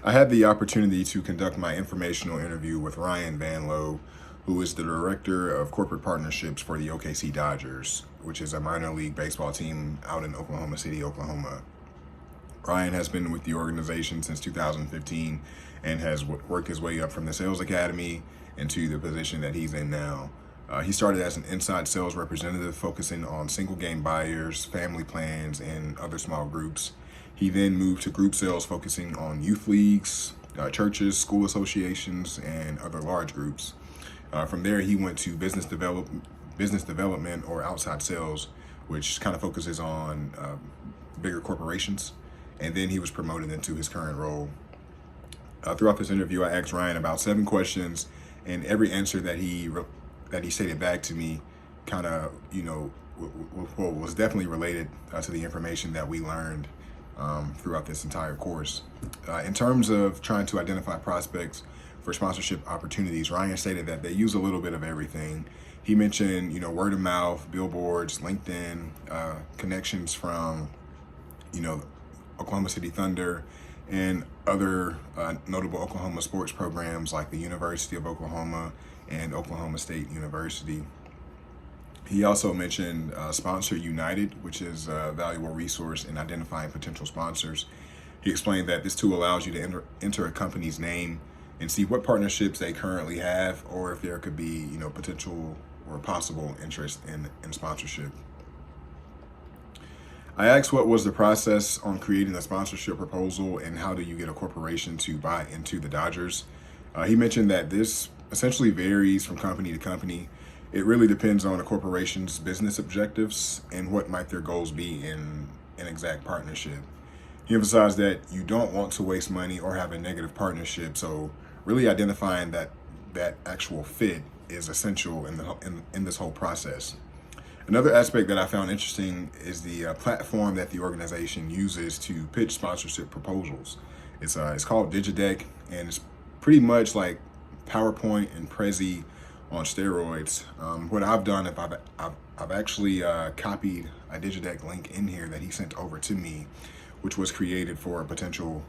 I had the opportunity to conduct my informational interview with Ryan Vanlow, who is the director of corporate partnerships for the OKC Dodgers, which is a minor league baseball team out in Oklahoma City, Oklahoma. Ryan has been with the organization since 2015 and has worked his way up from the sales academy into the position that he's in now. He started as an inside sales representative focusing on single game buyers, family plans, and other small groups. He then moved to group sales focusing on youth leagues, churches, school associations, and other large groups. From there, he went to business development or outside sales, which kind of focuses on bigger corporations. And then he was promoted into his current role. Throughout this interview, I asked Ryan about 7 questions, and every answer that he stated back to me kind of, was definitely related to the information that we learned throughout this entire course. In terms of trying to identify prospects for sponsorship opportunities, Ryan stated that they use a little bit of everything. He mentioned, word of mouth, billboards, LinkedIn, connections from, Oklahoma City Thunder and other notable Oklahoma sports programs like the University of Oklahoma and Oklahoma State University. He also mentioned Sponsor United, which is a valuable resource in identifying potential sponsors. He explained that this tool allows you to enter a company's name and see what partnerships they currently have, or if there could be, potential or possible interest in sponsorship. I asked what was the process on creating a sponsorship proposal and how do you get a corporation to buy into the Dodgers. He mentioned that this essentially varies from company to company. It really depends on a corporation's business objectives and what might their goals be in an exact partnership. He emphasized that you don't want to waste money or have a negative partnership, so really identifying that actual fit is essential in this whole process. Another aspect that I found interesting is the platform that the organization uses to pitch sponsorship proposals. It's called Digideck, and it's pretty much like PowerPoint and Prezi on steroids. What I've done, if I've actually copied a Digideck link in here that he sent over to me, which was created for a potential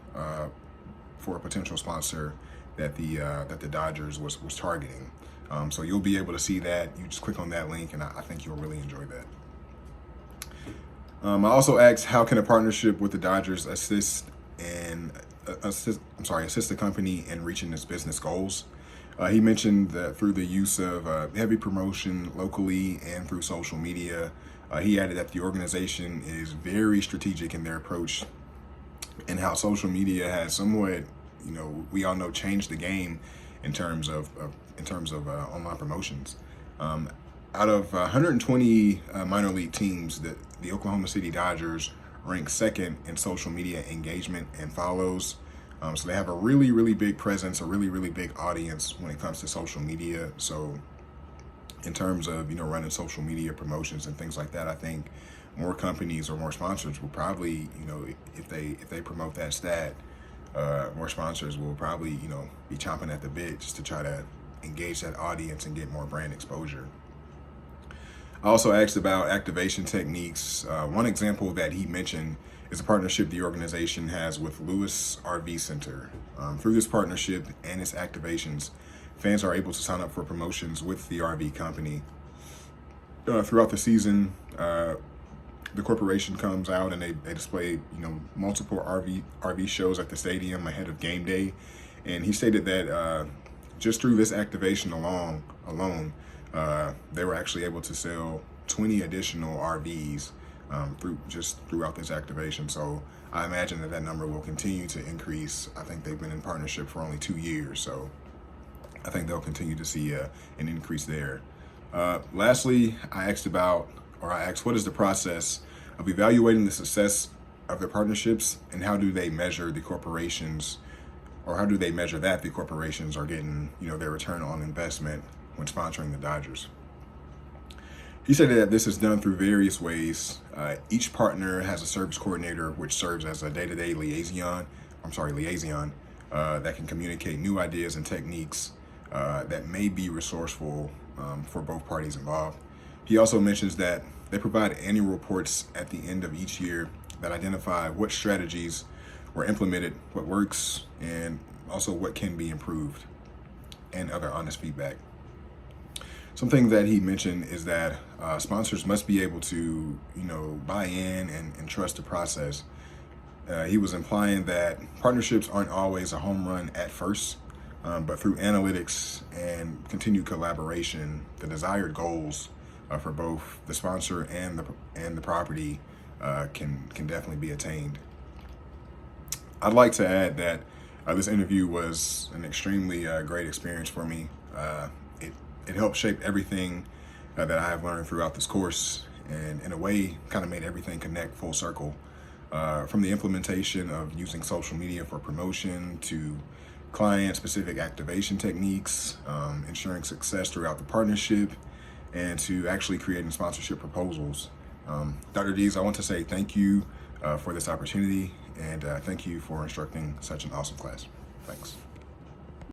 sponsor that the Dodgers was targeting. So you'll be able to see that. You just click on that link, and I think you'll really enjoy that. I also asked, how can a partnership with the Dodgers assist the company in reaching its business goals? He mentioned that through the use of heavy promotion locally and through social media. He added that the organization is very strategic in their approach and how social media has somewhat, we all know, changed the game in terms of online promotions. Out of 120 minor league teams, the Oklahoma City Dodgers rank second in social media engagement and follows. So they have a really, really big presence, a really, really big audience when it comes to social media. So in terms of, running social media promotions and things like that, I think more companies or more sponsors will probably, if they promote that stat, more sponsors will probably, be chomping at the bit just to try to engage that audience and get more brand exposure. I also asked about activation techniques. One example that he mentioned is a partnership the organization has with Lewis RV Center. Through this partnership and its activations, fans are able to sign up for promotions with the RV company. Throughout the season, the corporation comes out and they display, multiple RV shows at the stadium ahead of game day. And he stated that just through this activation alone, they were actually able to sell 20 additional RVs throughout this activation. So I imagine that number will continue to increase. I think they've been in partnership for only 2 years, so I think they'll continue to see an increase there. Lastly, I asked what is the process of evaluating the success of their partnerships, and how do they measure the corporations, or how do they measure that the corporations are getting, their return on investment when sponsoring the Dodgers? He said that this is done through various ways. Each partner has a service coordinator, which serves as a day-to-day liaison that can communicate new ideas and techniques that may be resourceful for both parties involved. He also mentions that they provide annual reports at the end of each year that identify what strategies or implemented, what works, and also what can be improved, and other honest feedback. Something that he mentioned is that sponsors must be able to, buy in and trust the process. He was implying that partnerships aren't always a home run at first, but through analytics and continued collaboration, the desired goals for both the sponsor and the property can definitely be attained. I'd like to add that this interview was an extremely great experience for me. It helped shape everything that I have learned throughout this course, and in a way kind of made everything connect full circle. From the implementation of using social media for promotion to client-specific activation techniques, ensuring success throughout the partnership, and to actually creating sponsorship proposals. Dr. Dees, I want to say thank you for this opportunity, and thank you for instructing such an awesome class. Thanks.